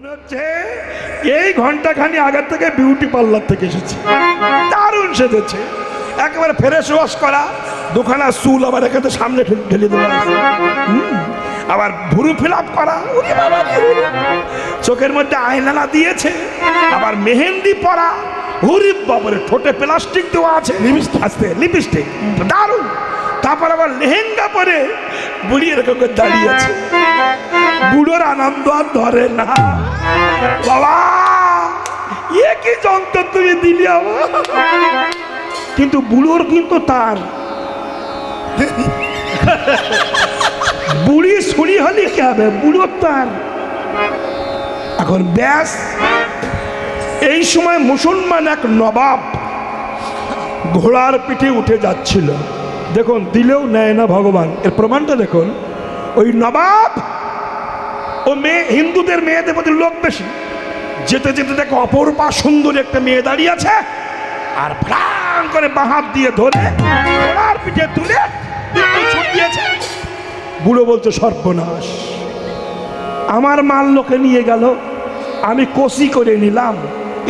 মনে হচ্ছে এই ঘন্টাখানি আগের থেকে বিউটি পার্লার থেকে এসেছে, দারুণ সেজেছে, একেবারে ফ্রেশ ওয়াশ করা, দুখানা চুল আবার এখানে সামনে ঢেলে দেওয়া আছে, আবার ভুরু ফিল আপ করা, চোখের মধ্যে আয়নালা দিয়েছে, আবার মেহেন্দি পরা, হুরি বাবারে ঠোঁটে প্লাস্টিক দেওয়া আছে, লিপস্টিক দারুণ, তারপর আবার লেহেঙ্গা পরে বুড়ি এরকম করে দাঁড়িয়ে আছে। বুড়োর আনন্দ আর ধরে না, বাবা এ কি যন্ত্র তুমি দিলি আমার, কিন্তু বুড়োর কিন্তু তার বুড়ি ছুরি হলে কি হবে, বুড়োর তার। এখন ব্যাস এই সময় মুসলমান এক নবাব ঘোড়ার পিঠে উঠে যাচ্ছিল, দেখুন দিলেও নেয় না ভগবান, এর প্রমাণটা দেখুন। ওই নবাব ও মেয়ে, হিন্দুদের মেয়েদের প্রতি লোক বেশি, যেতে যেতে দেখো অপরূপা সুন্দরী একটা মেয়ে দাঁড়িয়ে আছে, আর ফ্রাং করে বাহাত দিয়ে ধরে ঘোড়ার পিঠে তুলে ছুটিয়েছে। বুড়ো বলছে সর্বনাশ, আমার মাল লোকে নিয়ে গেল, আমি কষি করে নিলাম,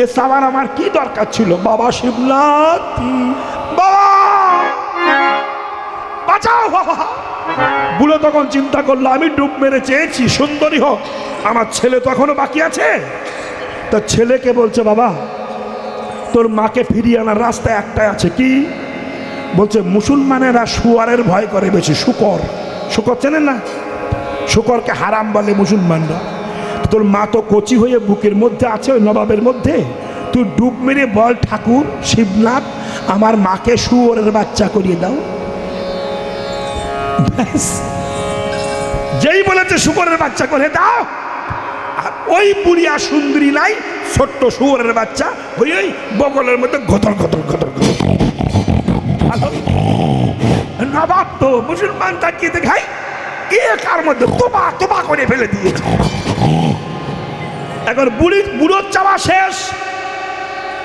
এ সাবার আমার কি দরকার ছিল। বাবা শিবনাথ, বাবা বাঁচাও বাবা। বুড়ো তখন চিন্তা করলো, আমি ডুব মেরে চেয়েছি সুন্দরী হোক, আমার ছেলে তো এখনো বাকি আছে। তার ছেলেকে বলছে, বাবা তোর মাকে ফিরিয়ে আনার রাস্তা একটাই আছে। কি বলছে? মুসলমানেরা শুয়ারের ভয় করে বেশি, শুকর, শুকর চেনেন না? শুকরকে হারাম বলে মুসলমানরা। তোর মা তো কচি হয়ে বুকের মধ্যে আছে ওই নবাবের মধ্যে, তুই ডুব মেরে বল ঠাকুর শিবনাথ আমার মাকে শুয়োরের বাচ্চা করিয়ে দাও। যেই বলেছে শুকরের বাচ্চা করে দাও, আর ওই বুড়িয়া সুন্দরী নাই, ছোট্ট শুয়োরের বাচ্চা ওই ওই বগলের মধ্যে ঘতর ঘতর ঘতর ঘতর। নবাব তো মুসলমান তাকিয়ে দেখাই কার মধ্যে তোবা তোবা করে ফেলে দিয়েছে। এখন বুড়োর চাওয়া শেষ,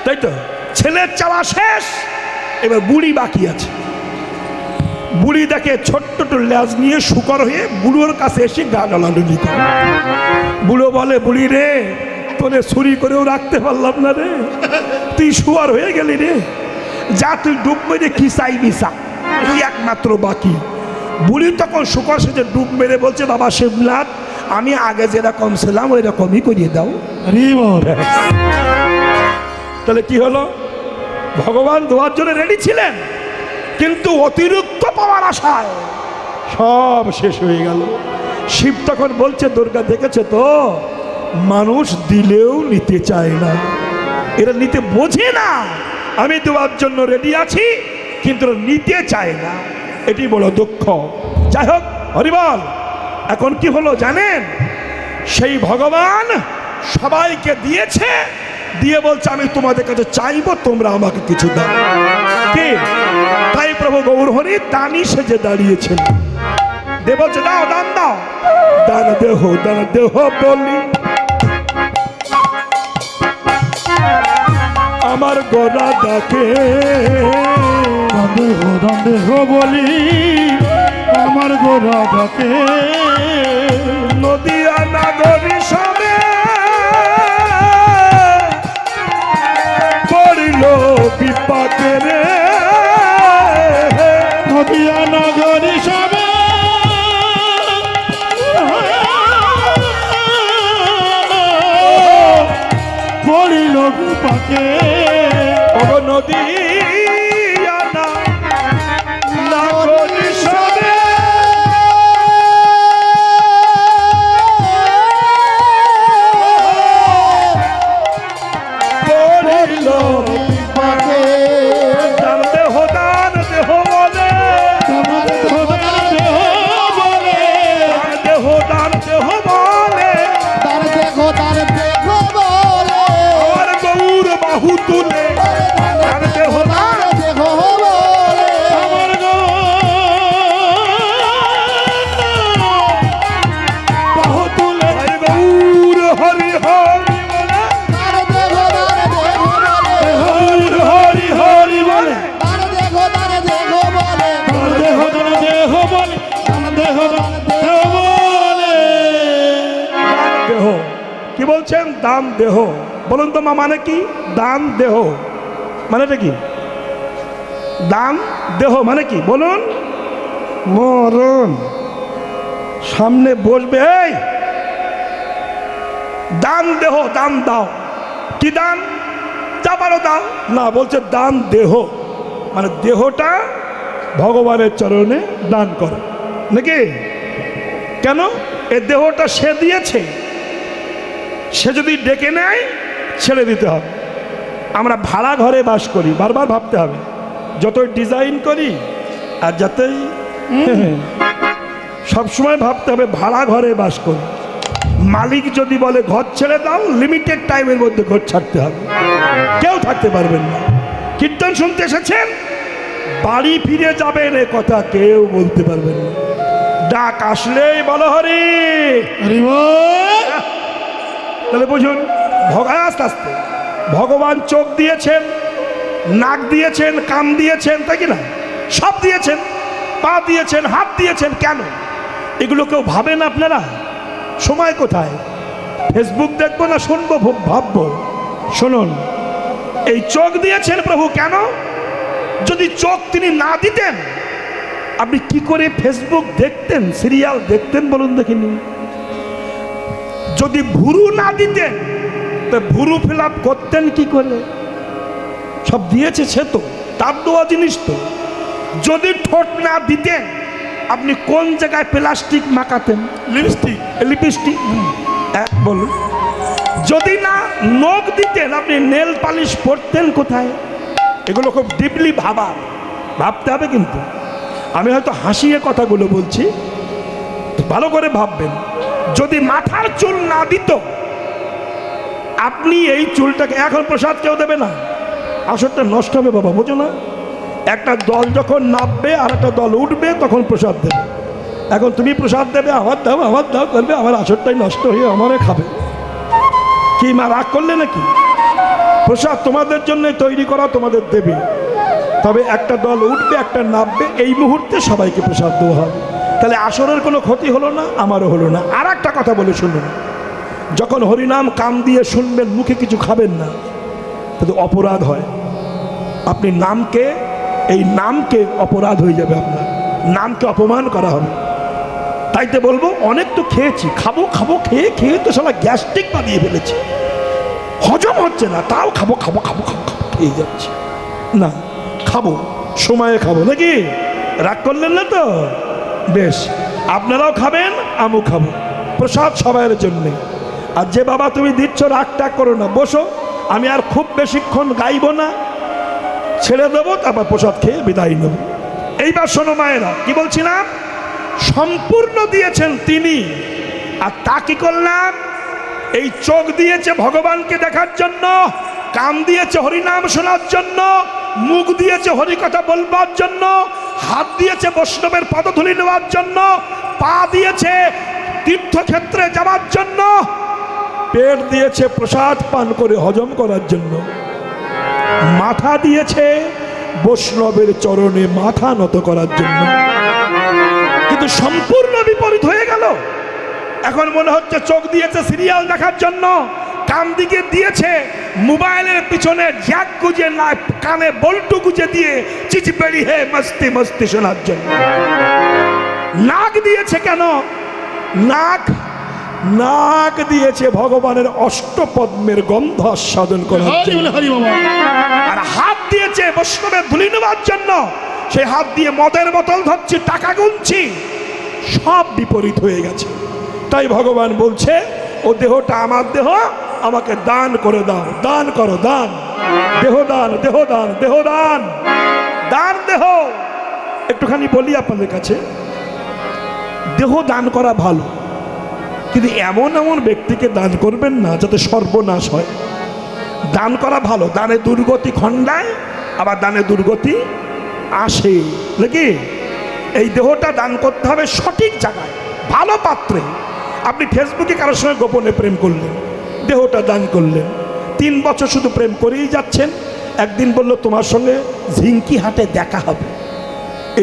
তাই তো, ছেলের চাওয়া শেষ, এবার বুড়ি বাকি আছে। বুড়ি দেখে ছোট্ট ল্যাজ নিয়ে শুকর হয়ে বুড়োর কাছে এসে গা ডলাডলি করে। বুড়ো বলে, বুড়ি রে তোরে ছুরি করেও রাখতে পারলাম না রে, তুই শুয়ার হয়ে গেলি রে, যা তুই ডুব মেরে কি চাইবি চা, তুই একমাত্র বাকি। বুড়ি তখন শুকর সেজে ডুব মেরে বলছে, বাবা শিবনাথ আমি আগে যেরকম ছিলাম ওই রকমই করিয়ে দাও। তাহলে কি হলো? ভগবান দেওয়ার জন্য রেডি ছিলেন, কিন্তু অতিরিক্ত পাওয়ার আশায় সব শেষ হয়ে গেল। শিব তখন বলছে, দুর্গা দেখেছে তো, মানুষ দিলেও নিতে চায় না, এরা নিতে বোঝে না, আমি দেওয়ার জন্য রেডি আছি কিন্তু নিতে চায় না, এটি বড় দুঃখ। যাই হোক হরিবল। এখন কি হলো জানেন? সেই ভগবান সবাইকে দিয়েছে, দিয়ে বলছে আমি তোমাদের কাছে চাইবো, তোমরা আমাকে কিছু দাও। কি? তাই প্রভু গৌর হরি দানি সেজে দাঁড়িয়েছেন, দে বলছে দাও, দান দাও, দান দেহ বলি আমার গোরা ডাকে, দান দেহ বলি আমার গোরা ডাকে, নদিয়া নাগরী সবে পড়ল বিপাকে রে, নদিয়া নগরী সবে পড়িল বিপাকে, নদিয়া নাগরী সবে পড়ল বিপাকে, দান দেহ বলে, দান দেহ বলে, দান দেহ বলে, দান দেহ বলে, আর গৌর বাহু তুলে, দান দেহ বলছেন দান দেহ। বলুন তো মা, মানে কি দান দেহ? মানেটা কি দান দেহ মানে কি বলুন? মরণ। সামনে বসবে, এই দান দেহ, দান দাও। কি দান? যা পারো দাও। না, বলছে দান দেহ, মানে দেহটা ভগবানের চরণে দান করো নাকি? কেন? এ দেহটা সে দিয়েছে, সে যদি ডেকে নেয় ছেড়ে দিতে হবে। আমরা ভাড়া ঘরে বাস করি, বারবার ভাবতে হবে, যতই ডিজাইন করি আর যাতেই সবসময় ভাবতে হবে ভাড়া ঘরে বাস করি। মালিক যদি বলে ঘর ছেড়ে দাও, লিমিটেড টাইমের মধ্যে ঘর ছাড়তে হবে, কেউ থাকতে পারবেন না। কীর্তন শুনতে এসেছেন, বাড়ি ফিরে যাবেন এ কথা কেউ বলতে পারবেন না। ডাক আসলেই বলো হরি। হরি বল। তাহলে বুঝুন, আস্তে আস্তে ভগবান চোখ দিয়েছেন, নাক দিয়েছেন, কান দিয়েছেন, তাই কি না? সব দিয়েছেন, পা দিয়েছেন, হাত দিয়েছেন। কেন এগুলো কেউ ভাবেন আপনারা? সময় কোথায়? ফেসবুক দেখবো না শুনবো, ভাববো? শুনুন, এই চোখ দিয়েছেন প্রভু কেন? যদি চোখ তিনি না দিতেন, আপনি কি করে ফেসবুক দেখতেন, সিরিয়াল দেখতেন বলুন দেখিনি? যদি ভুরু না দিতেন, তা ভুরু ফিল আপ করতেন কি করে? সব দিয়েছে সে, তো তার দেওয়া জিনিস তো। যদি ঠোঁট না দিতেন, আপনি কোন জায়গায় প্লাস্টিক মাখাতেন? লিপস্টিক, লিপস্টিক বলুন। যদি না নখ দিতেন, আপনি নেল পালিশ পরতেন কোথায়? এগুলো খুব ডিপলি ভাবতে হবে। কিন্তু আমি হয়তো হাসিয়ে কথাগুলো বলছি, ভালো করে ভাববেন। যদি মাথার চুল না দিত, আপনি এই চুলটাকে, এখন প্রসাদ কেউ দেবে না, আসরটা নষ্ট হবে বাবা, বোঝো না? একটা দল যখন নামবে আর একটা দল উঠবে, তখন প্রসাদ দেবে। এখন তুমি প্রসাদ দেবে, আমার দাও করবে, আমার আসরটাই নষ্ট হয়ে আমারে খাবে। কি মা রাগ করলে নাকি? প্রসাদ তোমাদের জন্য তৈরি করা, তোমাদের দেবে। তবে একটা দল উঠবে, একটা নামবে, এই মুহূর্তে সবাইকে প্রসাদ দেওয়া হবে। তাহলে আসরের কোনো ক্ষতি হলো না, আমারও হলো না। আর একটা কথা বলে শুনুন, যখন হরিনাম কান দিয়ে শুনবেন, মুখে কিছু খাবেন না, কিন্তু অপরাধ হয়। আপনি নামকে, এই নামকে অপরাধ হয়ে যাবে, আপনার নামকে অপমান করা হবে। তাইতে বলবো, অনেক তো খেয়েছি, খাবো খাবো, খেয়ে খেয়ে তো সালা গ্যাস্ট্রিক বানিয়ে ফেলেছি, হজম হচ্ছে না, তাও খাবো খাবো খাবো খাবো খাবো খেয়ে যাচ্ছে। না, খাবো, সময়ে খাবো নাকি? রাগ করলেন না তো? বেশ, আপনারাও খাবেন, আমিও খাবো, প্রসাদ সবাইয়ের জন্যে। আর যে বাবা তুমি দিচ্ছ, রাগ টাগ করো না, বসো। আমি আর খুব বেশিক্ষণ গাইব না, ছেড়ে দেবো, তারপর প্রসাদ খেয়ে বিদায় নেব। এইবার শোনো মায়েরা, কি বলছিলাম? সম্পূর্ণ দিয়েছেন তিনি, আর তা কি করলাম? এই চোখ দিয়েছে ভগবানকে দেখার জন্য, কান দিয়েছে হরিনাম শোনার জন্য, মুখ দিয়েছে হরিকথা বলবার জন্য, হাত দিয়েছে বৈষ্ণবের পদধূলি নেওয়ার জন্য, পা দিয়েছে তীর্থক্ষেত্রে যাওয়ার জন্য, পেট দিয়েছে প্রসাদ পান করে হজম করার জন্য, মাথা দিয়েছে বৈষ্ণবের চরণে মাথা নত করার জন্য। কিন্তু সম্পূর্ণ বিপরীত হয়ে গেল। এখন মনে হচ্ছে চোখ দিয়েছে সিরিয়াল দেখার জন্য, কান দিকে দিয়েছে মোবাইলের পিছনে জ্যাক গুজে, না কানে বল্টু গুজে দিয়ে চিচিবেড়ি হে মস্তি মস্তি শোনার জন্য। নাক দিয়েছে কেন? নাক দিয়েছে ভগবানের অষ্টপদ্মের গন্ধ আস্বাদন করার জন্য। আর হাত দিয়েছে বৈষ্ণবের ধুলি নেওয়ার জন্য। সেই হাত দিয়ে মদের বোতল ধরছি, টাকা গুনছি, সব বিপরীত হয়ে গেছে। তাই ভগবান বলছে, ও দেহটা আমার দেহ, আমাকে দান করে দাও, দান করো, দান, দেহ দান, দেহ দান, দেহ দান, দান দেহ। একটুখানি বলি আপনাদের কাছে, দেহ দান করা ভালো, কিন্তু এমন এমন ব্যক্তিকে দান করবেন না যাতে সর্বনাশ হয়। দান করা ভালো, দানে দুর্গতি খণ্ডায়, আবার দানে দুর্গতি আসে নাকি? এই দেহটা দান করতে হবে সঠিক জায়গায়, ভালো পাত্রে। আপনি ফেসবুকে কারোর সঙ্গে গোপনে প্রেম করলেন, দেহটা দান করলেন, 3 বছর শুধু প্রেম করেই যাচ্ছেন। একদিন বলল তোমার সঙ্গে ঝিঙ্কি হাটে দেখা হবে,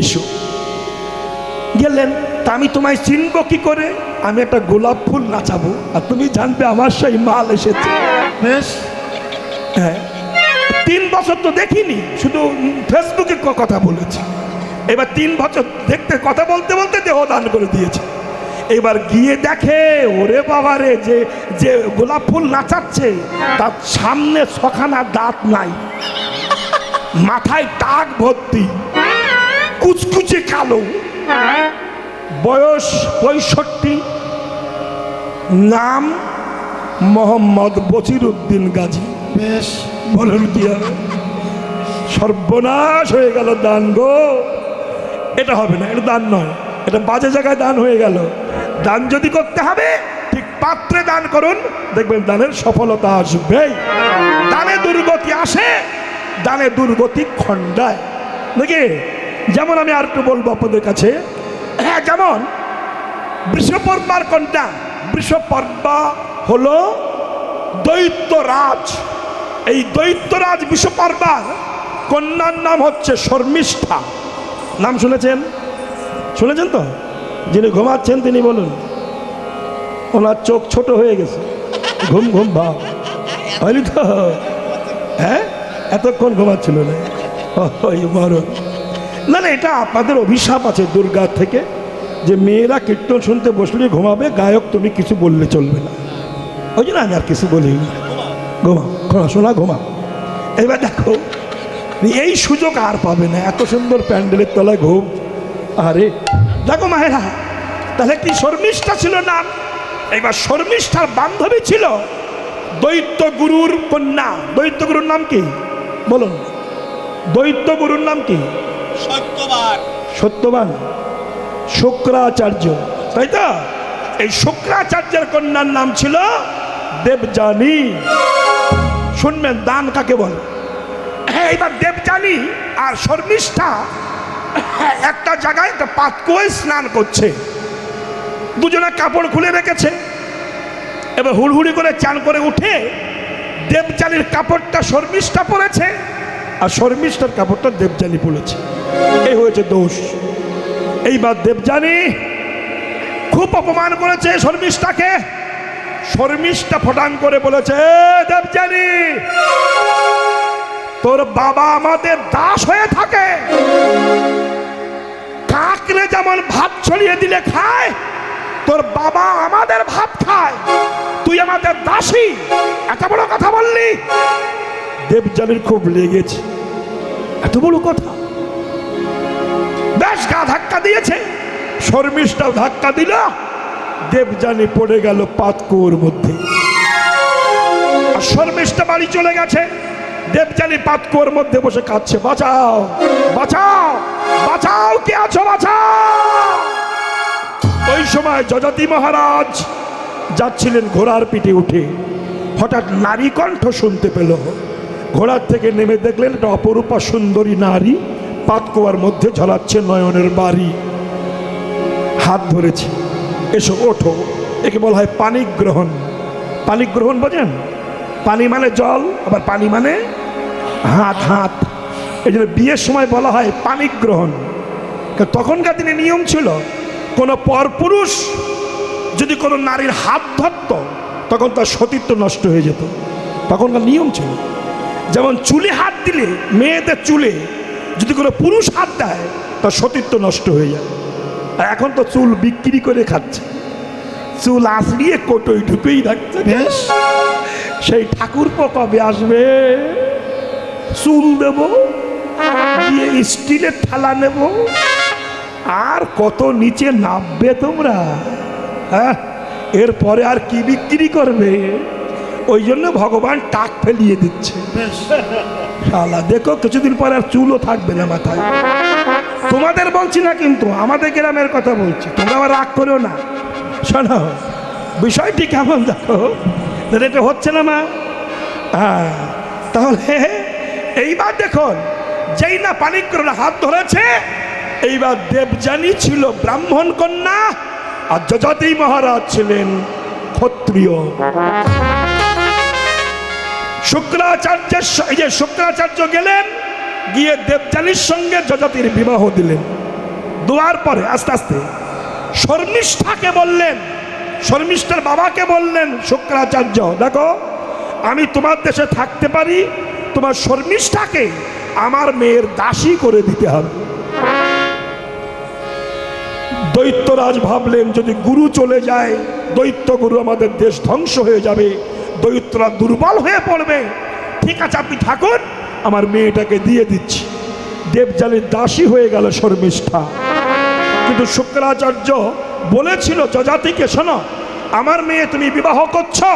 এসো, গেলেন, তা আমি তোমায় চিনব কি করে? আমি একটা গোলাপ ফুল নাচাবো আর তুমি জানবে আমার সেই মাল এসেছে। বেশ। হ্যাঁ, 3 বছর তো দেখিনি, শুধু ফেসবুকে কথা বলেছি। এবার 3 বছর দেখতে কথা বলতে বলতে দেহ দান করে দিয়েছে। এবার গিয়ে দেখে, ওরে বাবারে, যে যে গোলাপ ফুল নাচাচ্ছে তার সামনে 6খানা দাঁত নাই, মাথায় টাক ভর্তি, কুচকুচে কালো, বয়স 65, নাম মোহাম্মদ বছিরউদ্দিন গাজী। বেশ। বলুন কি হবে? সর্বনাশ হয়ে গেল দান গো। এটা হবে না, এটা দান নয়, এটা বাজে জায়গায় দান হয়ে গেল। দান যদি করতে হবে ঠিক পাত্রে দান করুন, দেখবেন দানের সফলতা আসবে। দানে দুর্গতি আসে, দানে দুর্গতি খণ্ডায় নাকি। যেমন আমি আর একটু বলবো আপনাদের কাছে, হ্যাঁ, যেমন বৃষপর্বার কন্যা, বৃষপর্বা হলো দৈত্যরাজ। এই দৈত্যরাজ বৃষপর্বার কন্যার নাম হচ্ছে শর্মিষ্ঠা। নাম শুনেছেন? শুনেছেন তো? যিনি ঘুমাচ্ছেন তিনি বলুন। ওনার চোখ ছোট হয়ে গেছে, ঘুম ঘুম ভাব হয়নি তো? হ্যাঁ, এতক্ষণ ঘুমাচ্ছিল না। ওই মরণ না, না, এটা আপনাদের অভিশাপ আছে দুর্গার থেকে, যে মেয়েরা কীর্তন শুনতে বসলে ঘুমাবে, গায়ক তুমি কিছু বললে চলবে না। ওই জন্য আমি আর কিছু বলি না, ঘুমাও, শোনা ঘুমাও। এবার দেখো, এই সুযোগ আর পাবে না, এত সুন্দর প্যান্ডেলের তলায় ঘুম। আরে দেখো মায়েরা, তাহলে কি শর্মিষ্ঠা ছিল নাম। এবার শর্মিষ্ঠার বান্ধবী ছিল দৈত্য গুরুর কন্যা। দৈত্য গুরুর নাম কি বলুন? দৈত্য গুরুর নাম কি? সত্যবান। সত্যবান, শুক্রাচার্য, তাই তো? এই শুক্রাচার্যের কন্যার নাম ছিল দেবযানী। শুনবেন দান কাকে বলে। হ্যাঁ, এবার দেবযানী আর শর্মিষ্ঠা একটা জায়গায় একটা পাতকুয়োয় স্নান করছে। দুজনে কাপড় খুলে রেখেছে। এবার হুড়হুড়ি করে চান করে উঠে দেবযানীর কাপড়টা শর্মিষ্ঠা পরেছে আর শর্মিষ্ঠার কাপড়টা দেবযানী পরেছে। এই হয়েছে দোষ। এইবার দেবযানী খুব অপমান করেছে শর্মিষ্ঠাকে। শর্মিষ্ঠা ফটাং করে বলেছে, দেবযানী, তোর বাবা আমাদের দাস হয়ে থাকে, কাকরে যেমন ভাত ছড়িয়ে দিলে খায়, তোর বাবা আমাদের ভাত খায়, তুই আমাদের দাসী, এত বড় কথা বললি। দেবযানীর খুব লেগেছে, এত বড় কথা। বেশ গা ধাক্কা দিয়েছে, শর্মিষ্ঠাও ধাক্কা দিল, দেবযানী পড়ে গেল পাতকুয়োর মধ্যে। আর শর্মিষ্ঠা বাড়ি চলে গেছে। দেবযানী পাতকুয়োর মধ্যে বসে কাঁদছে, বাঁচাও বাঁচাও বাঁচাও, কে আছো বাঁচাও। ওই সময় যযাতি মহারাজ যাচ্ছিলেন ঘোড়ার পিঠে উঠে, হঠাৎ নারী কণ্ঠ শুনতে পেল। ঘোড়ার থেকে নেমে দেখলেন একটা অপরূপা সুন্দরী নারী পাতকুয়োর মধ্যে ঝলাচ্ছে নয়নের বাড়ি। হাত ধরেছে, এসো ওঠো। একে বলা হয় পানি গ্রহণ। পানি গ্রহণ বোঝেন? পানি মানে জল, আবার পানি মানে হাত। হাত, এই জন্য বিয়ের সময় বলা হয় পানি গ্রহণ। তখনকার দিনে নিয়ম ছিল, কোনো পরপুরুষ যদি কোনো নারীর হাত ধরত তখন তার সতীত্ব নষ্ট হয়ে যেত। তখনকার নিয়ম ছিল। যেমন চুলে হাত দিলে, মেয়েদের চুলে যদি কোনো পুরুষ হাত দেয় তার সতীত্ব নষ্ট হয়ে যায়। আর এখন তো চুল বিক্রি করে খাচ্ছে, চুল আঁচড়িয়ে কোটোই ঢুকেই রাখছে। বেশ। সেই ঠাকুরপো কবে আসবে? চুল দেব, দিয়ে স্টিলের থালা নেব, আর কত নিচে নামবে তোমরা। হ্যাঁ, এরপরে আর কি বিক্রি করবে? ওই জন্য ভগবান টাক ফেলিয়ে দিচ্ছে। শালা দেখো, কিছুদিন পরে আর চুলও থাকবে না মাথায়। তোমাদের বলছি না, কিন্তু আমাদের গ্রামের কথা বলছি, তোমরা আবার রাগ করো না। শোনো, বিষয়টি কেমন দেখো, এটা হচ্ছে না মা। হ্যাঁ, তাহলে এইবার দেখুন, যেই না পানিগ্রহণ হাত ধরেছে, এইবার দেবযানী ছিল ব্রাহ্মণ কন্যা আর যযাতি মহারাজ ছিলেন ক্ষত্রিয়। শুক্রাচার্য গেলেন, গিয়ে দেবযানীর সঙ্গে যযাতির বিবাহ দিলেন। দুয়ার পরে আস্তে আস্তে শর্মিষ্ঠাকে বললেন, শর্মিষ্ঠার বাবাকে বললেন শুক্রাচার্য, দেখো আমি তোমার দেশে থাকতে পারি, তোমার শর্মিষ্ঠাকে আমার মেয়ের দাসী করে দিতে হবে। দৈত্যরাজ ভাবলেন যদি গুরু চলে যায়, দৈত্য গুরু আমাদের দেশ ধ্বংস হয়ে যাবে, দৈত্যরা দুর্বল হয়ে পড়বে। ঠিক আছে আপনি থাকুন, আমার মেয়েটাকে দিয়ে দিচ্ছি। দেবযানীর দাসী হয়ে গেল শর্মিষ্ঠা। কিন্তু শুক্রাচার্য বলেছিল যজাতিকে, শোনো আমার মেয়ে তুমি বিবাহ করছো,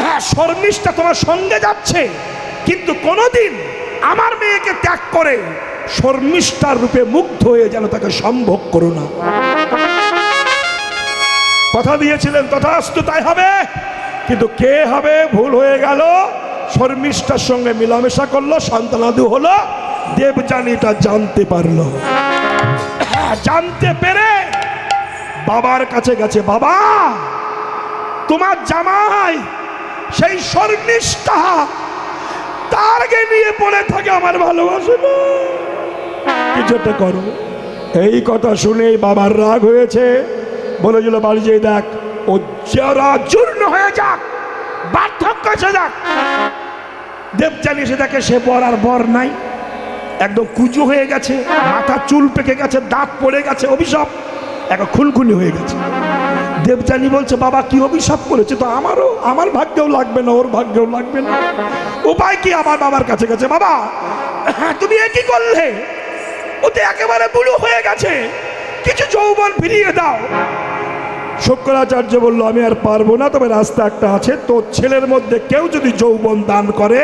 হ্যাঁ শর্মিষ্ঠা তোমার সঙ্গে যাচ্ছে, কিন্তু কোনোদিন আমার মেয়েকে ত্যাগ করে শর্মিষ্ঠার রূপে মুগ্ধ হয়ে যেন তাকে সম্ভোগ করো না। কথা দিয়েছিলেন তথাস্তু তাই হবে, কিন্তু কে হবে ভুল হয়ে গেল। শর্মিষ্ঠার সঙ্গে মিলামেশা করলো, সন্তানাদু হলো, দেবযানীটা জানতে পারলো। জানতে পেরে বাবার কাছে গেছে, বাবা তোমার জামাই সেই শর্মিষ্ঠা তারকে নিয়ে পড়ে থাকে, আমার ভালোবাসে না, কিছু একটা করো। এই কথা শুনেই বাবার রাগ হয়েছে, বলেছিল বাড়ি যেয়ে দেখ ও জরা চূর্ণ হয়ে যাক, বার্ধক্য এসে যাক। দেবযানী এসে দেখে সে বর আর বর নাই, একদম কুজো হয়ে গেছে, মাথা চুল পেকে গেছে, দাঁত পড়ে গেছে, অভিশাপ এখন খুনখুনি হয়ে গেছে। দেবযানী বলছে বাবা কি অভিশাপ করেছে, তো আমারও, আমার ভাগ্যেও লাগবে না, ওর ভাগ্যেও লাগবে না, উপায় কি? আমার বাবার কাছে গেছে, বাবা তুমি এ কি করলে, ওতে একেবারে বুড়ো হয়ে গেছে, কিছু যৌবন ফিরিয়ে দাও। শুক্রাচার্য বলল আমি আর পারবো না, তবে রাস্তা একটা আছে, তোর ছেলের মধ্যে কেউ যদি যৌবন দান করে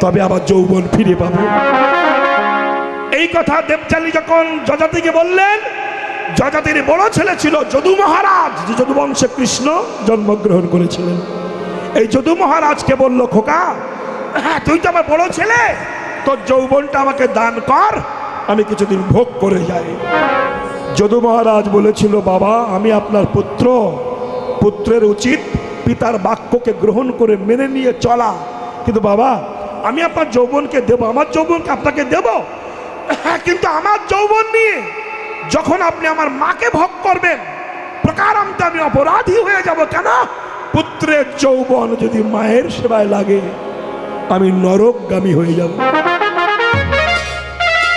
তবে আবার যৌবন ফিরে পাবে। এই কথা দেবযানী যখন যজাতিকে বললেন, যজাতির বড় ছেলে ছিল যদু মহারাজ, যে যদু বংশে কৃষ্ণ জন্মগ্রহণ করেছিলেন। এই যদু মহারাজকে বলল খোকা হ্যাঁ তুই তো আমার বড় ছেলে, তোর যৌবনটা আমাকে দান কর, আমি কিছুদিন ভোগ করে যাই। যদু মহারাজ বলেছিল বাবা আমি আপনার পুত্র, পুত্রের উচিত পিতার বাক্যকে গ্রহণ করে মেনে নিয়ে চলা, কিন্তু বাবা আমি আপনার যৌবনকে দেব, আমার যৌবনকে আপনাকে দেব, কিন্তু আমার যৌবন নিয়ে যখন আপনি আমার মাকে ভোগ করবেন প্রকারান্তে আমি অপরাধী হয়ে যাব। কেন? পুত্রের যৌবন যদি মায়ের সেবায় লাগে আমি নরকগামী হয়ে যাব,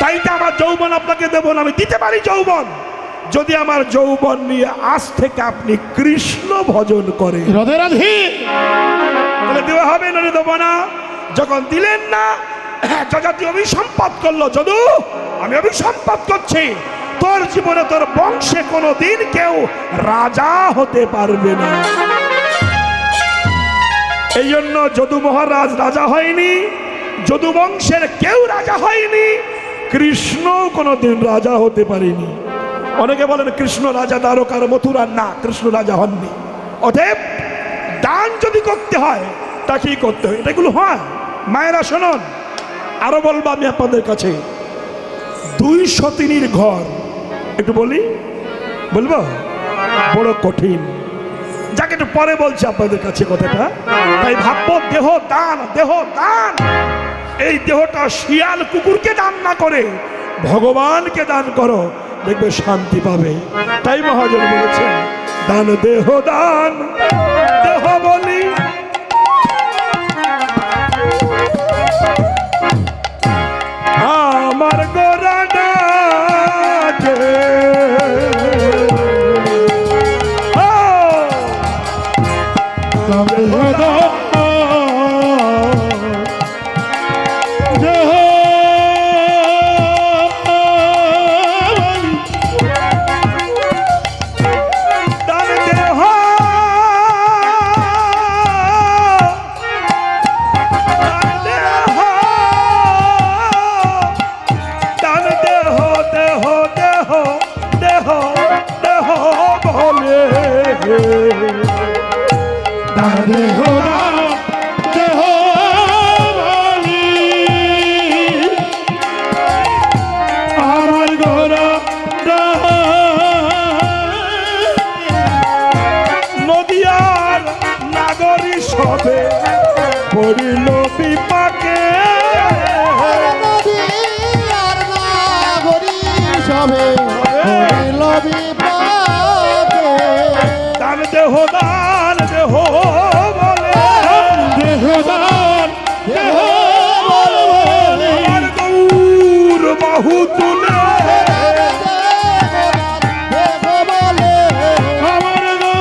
তাই তো আমার যৌবন আপনাকে দেব না। আমি দিতে পারি যৌবন যদি আমার যৌবন নিয়ে আজ থেকে আপনি কৃষ্ণ ভজন করেন। রাধে রাধে। তাহলে দেওয়া হবে না, দেবো না। যখন দিলেন না যজাতি অভিসম্পাত করলো, যদু আমি অভিসম্পাত করছি, তোর জীবনে তোর বংশে কোনোদিন কেউ রাজা হতে পারবে না। এই জন্য যদু মহারাজ রাজা হয়নি, যদু বংশের কেউ রাজা হয়নি, কৃষ্ণ কোনোদিন রাজা হতে পারেনি। অনেকে বলেন কৃষ্ণ রাজা দ্বারকার মথুরার, না কৃষ্ণ রাজা হননি। অতএব দান যদি করতে হয় তাকেই করতে হয়, এগুলো হয়। মায়েরা শুনুন, আরো বলবো আমি আপনাদের কাছে, 200 তিনির ঘর একটু বলি, বলবো বড় কঠিন, যাকে একটু পরে বলছি আপনাদের কাছে কথাটা। তাই ভাববো দেহ দান, দেহ দান, এই দেহটা শিয়াল কুকুরকে দান না করে ভগবানকে দান করো, দেখবে শান্তি পাবে। তাই মহাজন বলেছেন দান দেহ দান, দেহ বলি আমার গোরা ডাকে, নদিয়ার নাগরী সবে পড়িল বিপাকে, নদিয়ার নাগরী সবে বিপাকে দান দেহ বলে দেহদান দেহ বলে আমার গৌর বাহু তুলে দেহ বলে আমার গো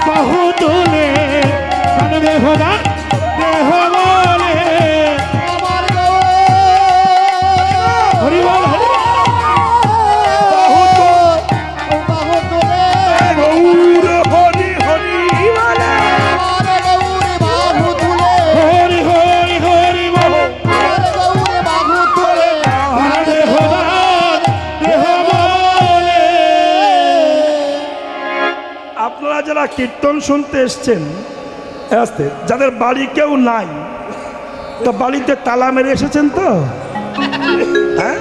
বাহু তুলে কান দেহ দান দেহ বলে আমার হরি বল হরি বাহু তুলে গৌর হরি হরি বলে আমার গৌরী বাহু তুলে হরি হরি হরি বল আমার গৌরী বাহু তুলে কান দেহ দান দেহ বলে আপনারা যারা কীর্তন শুনতে এসছেন আসতে যাদের বাড়ি কেউ নাই তো বাড়িতে তালা মেরে এসেছেন তো হ্যাঁ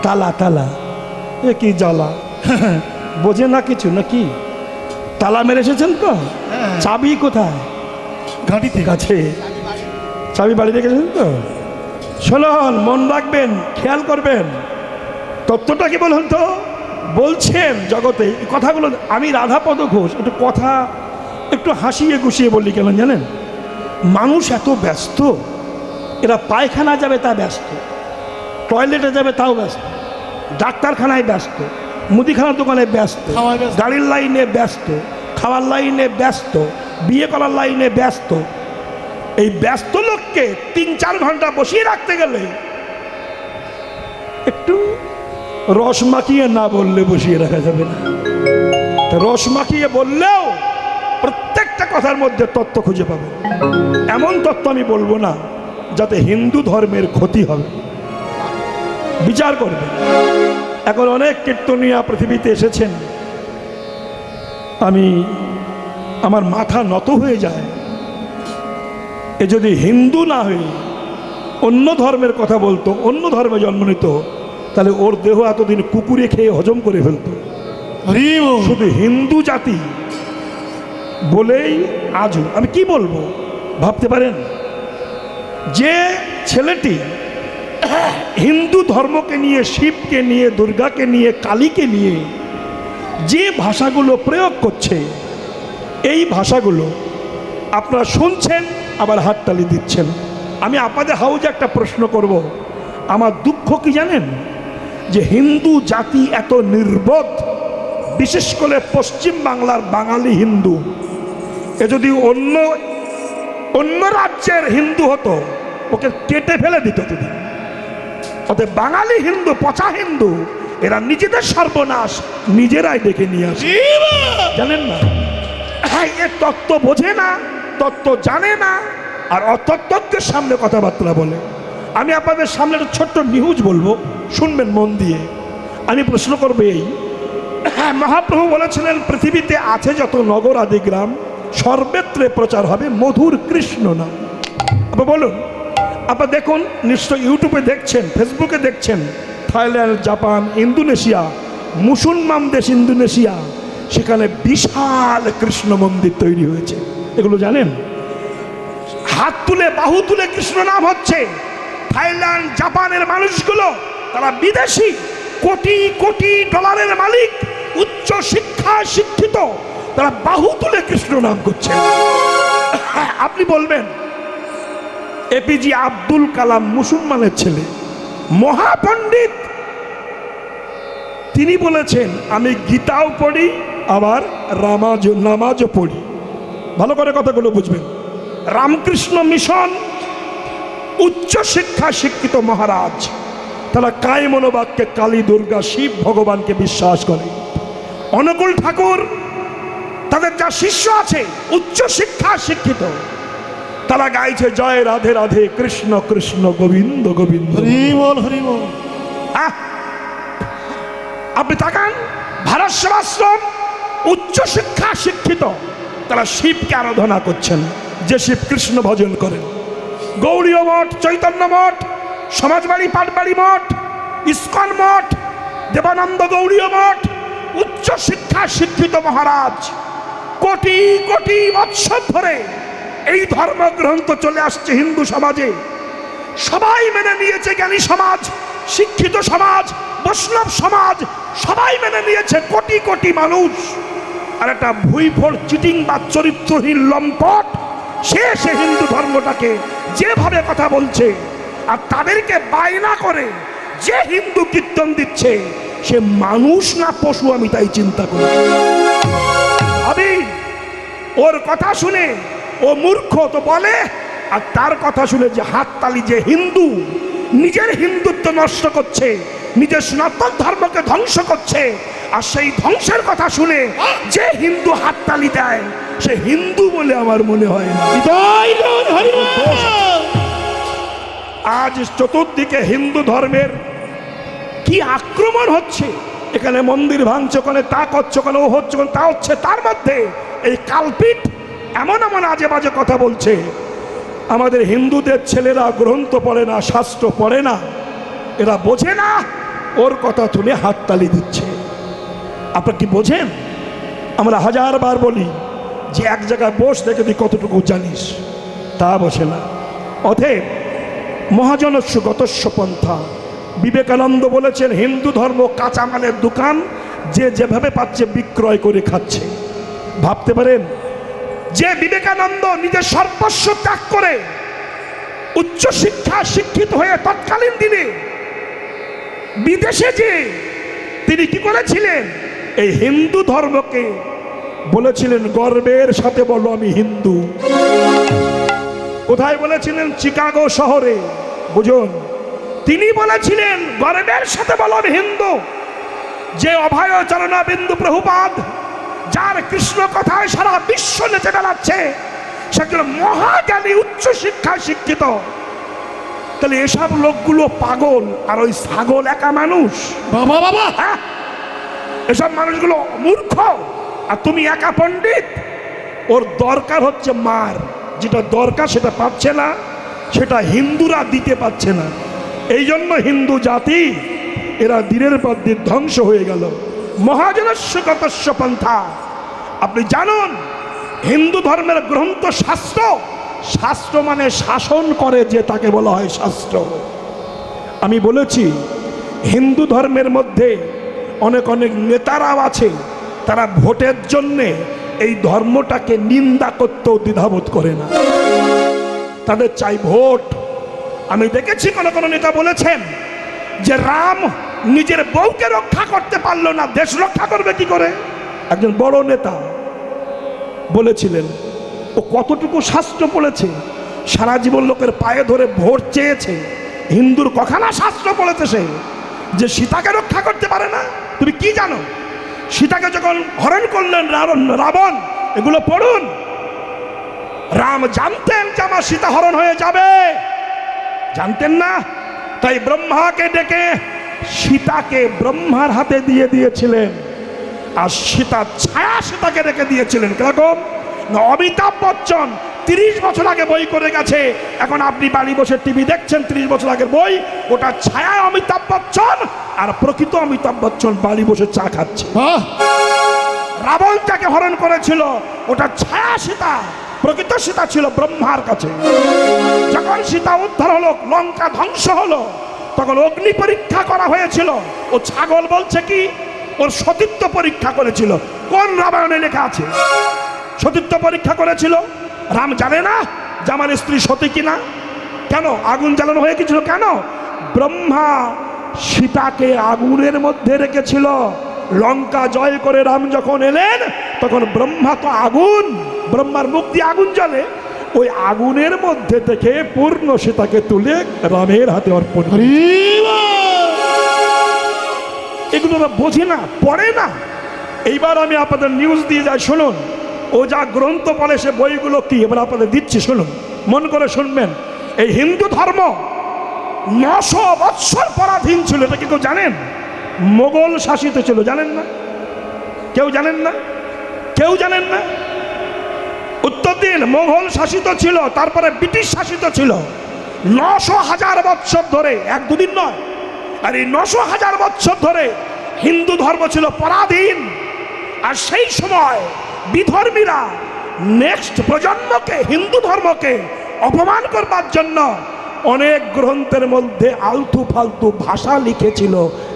তালা এ কি জ্বালা বোঝে না কিছু নাকি তালা মেরে এসেছেন তো চাবি কোথায় ঘাটিতে কাছে চাবি বাড়ি রেখেছেন তো শুনুন মন রাখবেন খেয়াল করবেন তত্ত্বটা কি বলুন তো বলছেন জগতে এই কথাগুলো আমি রাধাপদ ঘোষ একটু কথা একটু হাসিয়ে গুছিয়ে বললি কেন জানেন মানুষ এত ব্যস্ত এরা পায়খানা যাবে তা ব্যস্ত টয়লেটে যাবে তাও ব্যস্ত ডাক্তারখানায় ব্যস্ত মুদিখানার দোকানে ব্যস্ত খাওয়ায় ব্যস্ত। গাড়ির লাইনে ব্যস্ত খাওয়ার লাইনে ব্যস্ত বিয়ে করার লাইনে ব্যস্ত এই ব্যস্ত লোককে 3-4 ঘন্টা বসিয়ে রাখতে গেলে একটু রস মাখিয়ে না বললে বসিয়ে রাখা যাবে না তা রস মাখিয়ে বললেও প্রত্যেকটা কথার মধ্যে তত্ত্ব খুঁজে পাবে এমন তত্ত্ব আমি বলবো না যাতে হিন্দু ধর্মের ক্ষতি হবে বিচার করবে এখন অনেক কীর্তনিয়া পৃথিবীতে এসেছেন আমার মাথা নত হয়ে যায় এ যদি হিন্দু না হয়ে অন্য ধর্মের কথা বলতো অন্য ধর্মে জন্ম নিত তাহলে ওর দেহ এতদিন কুকুরে খেয়ে হজম করে ফেলতো হরি বল শুধু হিন্দু জাতি বলেই আজও আমি কি বলবো ভাবতে পারেন যে ছেলেটি হিন্দু ধর্মকে নিয়ে শিবকে নিয়ে দুর্গাকে নিয়ে কালীকে নিয়ে যে ভাষাগুলো প্রয়োগ করছে এই ভাষাগুলো আপনারা শুনছেন আবার হাততালি দিচ্ছেন আমি আপনাদের হাউজে একটা প্রশ্ন করব আমার দুঃখ কি জানেন যে হিন্দু জাতি এত নির্বোধ বিশেষ করে পশ্চিম বাংলার বাঙালি হিন্দু এ যদি অন্য রাজ্যের হিন্দু হতো ওকে কেটে ফেলে দিত যদি অতএব বাঙালি হিন্দু পচা হিন্দু এরা নিজেদের সর্বনাশ নিজেরাই ডেকে নিয়ে আসে জানেন না হ্যাঁ এ তত্ত্ব বোঝে না তত্ত্ব জানে না আর অতত্ত্বজ্ঞের সামনে কথাবার্তা বলে আমি আপনাদের সামনে একটা ছোট্ট নিউজ বলবো শুনবেন মন দিয়ে আমি প্রশ্ন করবো এই হ্যাঁ মহাপ্রভু বলেছিলেন পৃথিবীতে আছে যত নগর আদি গ্রাম সর্বত্রে প্রচার হবে মধুর কৃষ্ণ নাম আপনি বলুন আপনারা দেখুন নিশ্চয় ইউটিউবে দেখছেন ফেসবুকে দেখছেন থাইল্যান্ড জাপান ইন্দোনেশিয়া মুসলমান দেশ ইন্দোনেশিয়া সেখানে বিশাল কৃষ্ণ মন্দির তৈরি হয়েছে এগুলো জানেন হাত তুলে বাহু তুলে কৃষ্ণ নাম হচ্ছে থাইল্যান্ড জাপানের মানুষগুলো তারা বিদেশি কোটি কোটি ডলারের মালিক উচ্চ শিক্ষা শিক্ষিত তারা বাহু তুলে কৃষ্ণ নাম করছে আপনি বলবেন এপিজে আব্দুল কালাম মুসলমানের ছেলে মহাপণ্ডিত তিনি বলেছেন আমি গীতাও পড়ি আবার নামাজও পড়ি ভালো করে কথাগুলো বুঝবেন রামকৃষ্ণ মিশন উচ্চ শিক্ষা শিক্ষিত মহারাজ তারা কায় মনোবাক্যে কালী দুর্গা শিব ভগবানকে বিশ্বাস করে অনুকূল ঠাকুর তাদের যা শিষ্য আছে উচ্চ শিক্ষা শিক্ষিত তারা গাইছে জয় রাধে রাধে কৃষ্ণ কৃষ্ণ গোবিন্দ গোবিন্দ হরি বল হরি বল আপনি তাকান ভারত সেবাশ্রম উচ্চ শিক্ষা শিক্ষিত তারা শিবকে আরাধনা করছেন যে শিব কৃষ্ণ ভজন করেন গৌড়ীয় মঠ চৈতন্য মঠ সমাজবাড়ি পাটবাড়ি মঠ ইস্কন মঠ দেবানন্দ গৌড়ীয় মঠ উচ্চ শিক্ষা শিক্ষিত মহারাজ কোটি কোটি বৎসর ধরে এই ধর্মগ্রন্থ চলে আসছে হিন্দু সমাজে সবাই মেনে নিয়েছে জ্ঞানী সমাজ শিক্ষিত সমাজ বৈষ্ণব সমাজ সবাই মেনে নিয়েছে, কোটি কোটি মানুষ। আর একটা ভুইফোড় চিটিং বা চরিত্রহীন লম্পট সে হিন্দু ধর্মটাকে যেভাবে কথা বলছে, আর তাদেরকে বায়না করে যে হিন্দু কীর্তন দিচ্ছে সে মানুষ না পশু, আমি তাই চিন্তা করি। আমি ওর কথা শুনে ও মূর্খ তো বলে, আর তার কথা শুনে যে হাততালি, যে হিন্দু নিজের হিন্দুত্ব নষ্ট করছে, নিজের সনাতন ধর্মকে ধ্বংস করছে, আর সেই ধ্বংসের কথা শুনে যে হিন্দু হাততালি দেয় সে হিন্দু বলে আমার মনে হয় না। জয় গৌর হরিবল। আজ চতুর্দিকে হিন্দু ধর্মের কি আক্রমণ হচ্ছে, এখানে মন্দির ভাঙছে, ওখানে তা করছে, ওখানে ও হচ্ছে, ওখানে তা হচ্ছে, তার মধ্যে এই কালপিট এমন এমন আজে বাজে কথা বলছে। আমাদের হিন্দুদের ছেলেরা গ্রন্থ পড়ে না, শাস্ত্র পড়ে না, এরা বোঝে না, ওর কথা তুলে হাততালি দিচ্ছে। আপনারা কি বোঝেন? আমরা হাজারবার বলি যে এক জায়গায় বস, দেখে তুই কতটুকু জানিস, তা বসে না। অতএব মহাজনস্য গতস্য পন্থা, বিবেকানন্দ বলেছেন হিন্দু ধর্ম কাঁচামালের দোকান, যে যেভাবে পাচ্ছে বিক্রয় করে খাচ্ছে। ভাবতে পারেন যে বিবেকানন্দ নিজের সর্বস্ব ত্যাগ করে উচ্চশিক্ষা শিক্ষিত হয়ে তৎকালীন দিনে বিদেশে যে তিনি কি করেছিলেন, এই হিন্দু ধর্মকে বলেছিলেন গর্বের সাথে বলো আমি হিন্দু। কোথায় বলেছিলেন? চিকাগো শহরে, বুঝুন। তিনি বলেছিলেন গর্বের সাথে বলো আমি হিন্দু। যে অভয় চরণা বিন্দু প্রভুপাদ, যার কৃষ্ণ কথায় সারা বিশ্ব নেচে বেড়াচ্ছে, সে একজন মহাজ্ঞানী, উচ্চশিক্ষায় শিক্ষিত। তাহলে এসব লোকগুলো পাগল, আর ওই ছাগল একা মানুষ। বাবা বাবা, হ্যাঁ, এসব মানুষগুলো মূর্খ, আর তুমি একা পণ্ডিত। ওর দরকার হচ্ছে মার, যেটা দরকার সেটা পাচ্ছে না, সেটা হিন্দুরা দিতে পারছে না। এই জন্য হিন্দু জাতি এরা দিনের পর দিন ধ্বংস হয়ে গেল। মহাজনস্য গতস্য পন্থা। আপনি জানুন হিন্দু ধর্মের গ্রন্থ শাস্ত্র, শাস্ত্র মানে শাসন করে যে, তাকে বলা হয় শাস্ত্র। আমি বলেছি হিন্দু ধর্মের মধ্যে অনেক অনেক নেতারাও আছে, তারা ভোটের জন্যে এই ধর্মটাকে নিন্দা করতেও দ্বিধাবোধ করে না, তাদের চাই ভোট। আমি দেখেছি কোন কোন নেতা বলেছেন যে রাম নিজের বউকে রক্ষা করতে পারলো না, দেশ রক্ষা করবে কি করে? একজন বড় নেতা বলেছিলেন। ও কতটুকু শাস্ত্র পড়েছে, সারা জীবন লোকের পায়ে ধরে ভোট চেয়েছে, হিন্দুর কখানা শাস্ত্র পড়েছে সে, যে সীতাকে রক্ষা করতে পারে না? তুমি কি জানো? সীতাকে যখন হরণ করলেন রাবণ, এগুলো পড়ুন। রাম জানতেন যে আমার সীতা হরণ হয়ে যাবে, জানতেন না? তাই ব্রহ্মাকে ডেকে সীতাকে ব্রহ্মার হাতে দিয়ে দিয়েছিলেন, আর সীতার ছায়া সীতাকে রেখে দিয়েছিলেন। কিরকম না, অমিতাভ বচ্চন 30 বছর আগে বই করে গেছে, এখন আপনি বাড়ি বসে টিভি দেখছেন, 30 বছর আগের বই, ওটা ছায়া অমিতাভ বচ্চন, আর প্রকৃত অমিতাভ বচ্চন বাড়ি বসে চা খাচ্ছে। রাবণ যাকে হরণ করেছিল ওটা ছায়া সীতা, প্রকৃত সীতা ছিল ব্রহ্মার কাছে। যখন সীতা উদ্ধার হলো, লঙ্কা ধ্বংস হলো, তখন অগ্নি পরীক্ষা করা হয়েছিল। ও ছাগল বলছে কি ওর সতীত্ব পরীক্ষা করেছিল। কোন রামায়ণে লেখা আছে সতীত্ব পরীক্ষা করেছিল? রাম জানে না যে আমার স্ত্রী সতী কিনা? কেন আগুন জ্বালানো হয়ে গেছিল? কেন? ব্রহ্মা সীতাকে আগুনের মধ্যে রেখেছিল। লঙ্কা জয় করে রাম যখন এলেন, তখন ব্রহ্মা তো আগুন, ব্রহ্মার মুখ দিয়ে আগুন জ্বলে, ওই আগুনের মধ্যে থেকে পূর্ণ সীতাকে তুলে রামের হাতে অর্পণ করে। এগুলো ওরা বোঝে না, পড়ে না। এইবার আমি আপনাদের নিউজ দিয়ে যাই, শুনুন। ও যা গ্রন্থ পড়ে সে বইগুলো কি এবার আপনাদের দিচ্ছি, শুনুন, মন করে শুনবেন। এই হিন্দু ধর্ম 900 বৎসর পরাধীন ছিল, এটা কি কেউ জানেন? মোগল শাসিত ছিল, জানেন না? কেউ জানেন না? কেউ জানেন না? উত্তর দিন। মোগল শাসিত ছিল, তারপরে ব্রিটিশ শাসিত ছিল। 900,000 বৎসর ধরে, এক দুদিন নয়। আর এই 900,000 বৎসর ধরে হিন্দু ধর্ম ছিল পরাধীন। আর সেই সময় বিধর্মীরা নেক্সট প্রজন্মকে, হিন্দু ধর্মকে অপমান করবার জন্য অনেক গ্রন্থের মধ্যে আলতু ফালতু ভাষা লিখেছিল,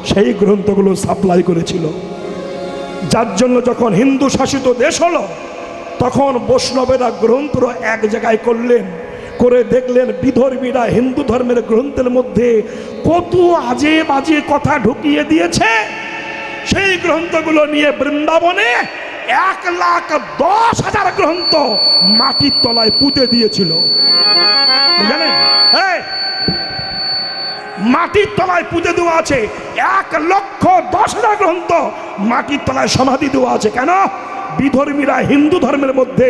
সেই গ্রন্থগুলো সাপ্লাই করেছিল। যার জন্য যখন হিন্দু শাসিত দেশ হলো, তখন বৈষ্ণবেরা গ্রন্থ এক জায়গায় করলেন, করে দেখলেন বিধর্মীরা হিন্দু ধর্মের গ্রন্থের মধ্যে কত আজে বাজে কথা ঢুকিয়ে দিয়েছে। সেই গ্রন্থগুলো নিয়ে বৃন্দাবনে 1,10,000 গ্রন্থ মাটির তলায় পুঁতে দিয়েছিল। জানেন, মাটির তলায় পুঁতে দেওয়া আছে 1,10,000 গ্রন্থ মাটির তলায় সমাধি দেওয়া আছে। কেন? বিধর্মীরা হিন্দু ধর্মের মধ্যে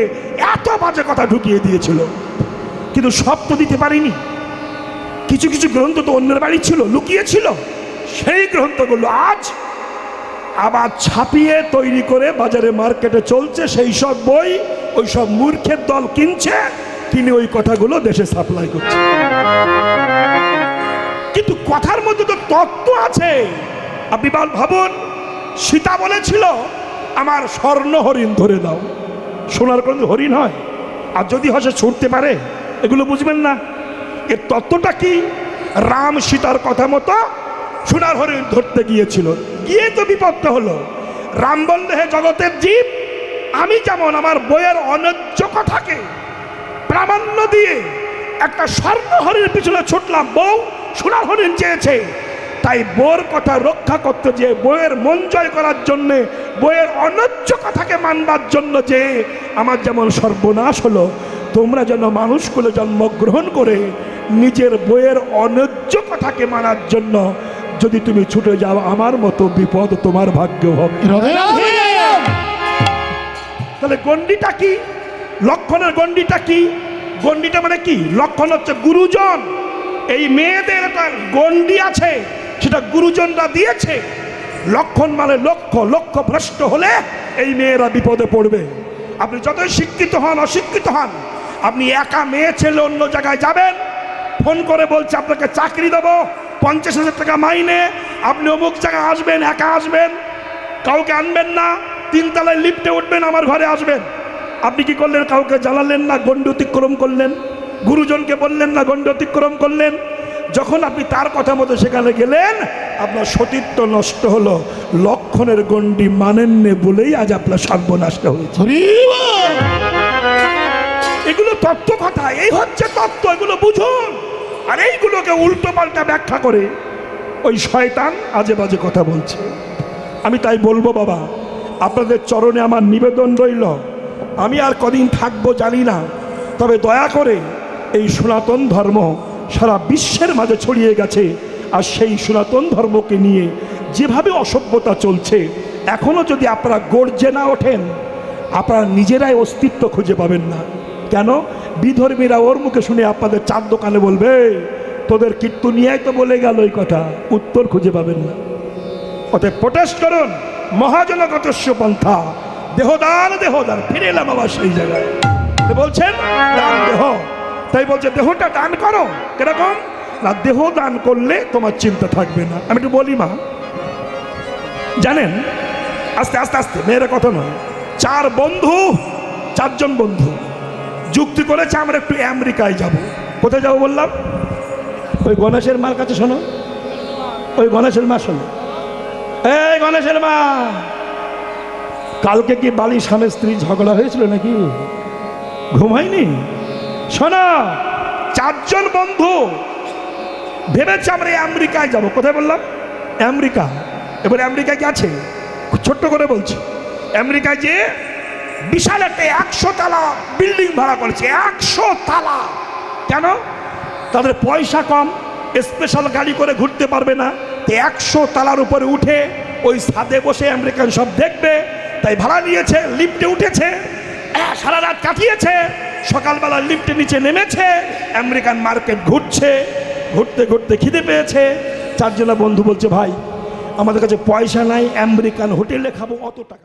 এত বাজে কথা ঢুকিয়ে দিয়েছিল। কিন্তু সব তো দিতে পারিনি, কিছু কিছু গ্রন্থ তো অন্যের বাড়ি ছিল, লুকিয়েছিল। সেই গ্রন্থগুলো আজ আবার ছাপিয়ে তৈরি করে বাজারে মার্কেটে চলছে। সেই সব বই ওই সব মূর্খের দল কিনছে, কিনে ওই কথাগুলো দেশে সাপ্লাই করছে। কিন্তু কথার মধ্যে তো তত্ত্ব আছে। আপনি ভাবুন, সীতা বলেছিল আমার স্বর্ণ হরিণ ধরে দাও। সোনার কোন হরিণ হয়? আর যদি হয় সে ছুটতে পারে? এগুলো বুঝবেন না। এর তত্ত্বটা কি? রাম সীতার কথা মতো সোনার হরিণ ধরতে গিয়েছিল, গিয়ে তো বিপদটা হলো। রাম বললে, হে জগতের জীব, আমি যেমন আমার বইয়ের অন্যায্য কথাকে প্রামাণ্য দিয়ে একটা স্বর্ণ হরিণের পিছনে ছুটলাম, বউ সোনার হরিণ চেয়েছে, তাই বউয়ের কথা রক্ষা করতে যে বইয়ের মন জয় করার জন্যে, বইয়ের অন্যায্য কথাকে মানবার জন্য যে আমার যেমন সর্বনাশ হলো, তোমরা যেন মানুষগুলো জন্মগ্রহণ করে নিজের বইয়ের অন্যায্য কথাকে মানার জন্য যদি তুমি ছুটে যাও, আমার মতো বিপদ তোমার ভাগ্য হবে। তাহলে গণ্ডিটা কি? লক্ষণের গণ্ডিটা কি? গণ্ডিটা মানে কি? লক্ষণ হচ্ছে গুরুজন। এই মেয়েদের একটা গণ্ডি আছে, সেটা গুরুজনরা দিয়েছে। লক্ষণ মানে লক্ষ্য, লক্ষ্য ভ্রষ্ট হলে এই মেয়েরা বিপদে পড়বে। আপনি যতই শিক্ষিত হন, অশিক্ষিত হন, আপনি একা মেয়ে ছেলে অন্য জায়গায় যাবেন, ফোন করে বলছে আপনাকে চাকরি দেবো, 50,000 টাকা মাইনে, আপনি অমুক জায়গায় আসবেন, একা আসবেন, কাউকে আনবেন না, 3 তলায় লিফটে উঠবেন, আমার ঘরে আসবেন। আপনি কি করলেন? কাউকে জানালেন না, গণ্ডি অতিক্রম করলেন। গুরুজনকে বললেন না, গণ্ডি অতিক্রম করলেন। যখন আপনি তার কথা মতো সেখানে গেলেন, আপনার সতীত্ব নষ্ট হলো। লক্ষণের গণ্ডি মানেননি বলেই আজ আপনার সর্বনাশটা হয়েছে। এগুলো তত্ত্ব কথা, এই হচ্ছে তত্ত্ব, এগুলো বুঝুন। আর এইগুলোকে উল্টো পাল্টা ব্যাখ্যা করে ওই শয়তান আজে বাজে কথা বলছে। আমি তাই বলবো, বাবা, আপনাদের চরণে আমার নিবেদন রইল। আমি আর কদিন থাকবো জানি না, তবে দয়া করে এই সনাতন ধর্ম সারা বিশ্বের মাঝে ছড়িয়ে গেছে। আর সেই সনাতন ধর্মকে নিয়ে যেভাবে অসভ্যতা চলছে, এখনও যদি আপনারা গর্জে না ওঠেন, আপনারা নিজেরাই অস্তিত্ব খুঁজে পাবেন না। কেন? বিধর্মীরা ওর মুখে শুনে আপনাদের 4 দোকানে বলবে, তোদের কীর্তনিয়াই তো বলে গেল এই কথা, উত্তর খুঁজে পাবেন না। অতএব প্রোটেস্ট করুন, মহাজনগতস্য পন্থা, দেহদান দেহদান। ফিরে এলাম আবার সেই জায়গায়। বলছেন দান দেহ, তাই বলছে দেহটা দান করো। কিরকম না? দেহ দান করলে তোমার চিন্তা থাকবে না। আমি একটু বলি মা, জানেন, আস্তে আস্তে আস্তে, মেয়েরা কথা নয়, 4 জন বন্ধু যুক্তি করেছে আমরা একটু আমেরিকায় যাব। কোথায় যাবো বললাম? ওই গণেশের মার কাছে। শোনো, ওই গণেশের মা, শোনো, এই গণেশের মা, কালকে কি বালি স্বামী স্ত্রী ঝগড়া হয়েছিল নাকি? ঘুমায়নি? শোনো, 4 জন বন্ধু ভেবেছে আমরা আমেরিকায় যাব। কোথায় বললাম? আমেরিকা। এবার আমেরিকায় কি আছে? ছোট্ট করে বলছি, আমেরিকায় যে বিশাল একটা 100 তলা বিল্ডিং ভাড়া করেছে। 100 তলা। কেন? তাদের পয়সা কম, স্পেশাল গাড়ি করে ঘুরতে পারবে না। 100 তলার উপরে উঠে ওই ছাদে বসে আমেরিকান সব দেখবে, তাই ভাড়া নিয়েছে। লিফটে উঠেছে, সারা রাত কাটিয়েছে, সকালবেলা লিফটে নিচে নেমেছে, আমেরিকান মার্কেট ঘুরছে। ঘুরতে ঘুরতে খিদে পেয়েছে। 4 জনা বন্ধু বলছে, ভাই আমাদের কাছে পয়সা নাই, আমেরিকান হোটেলে খাবো, অত টাকা।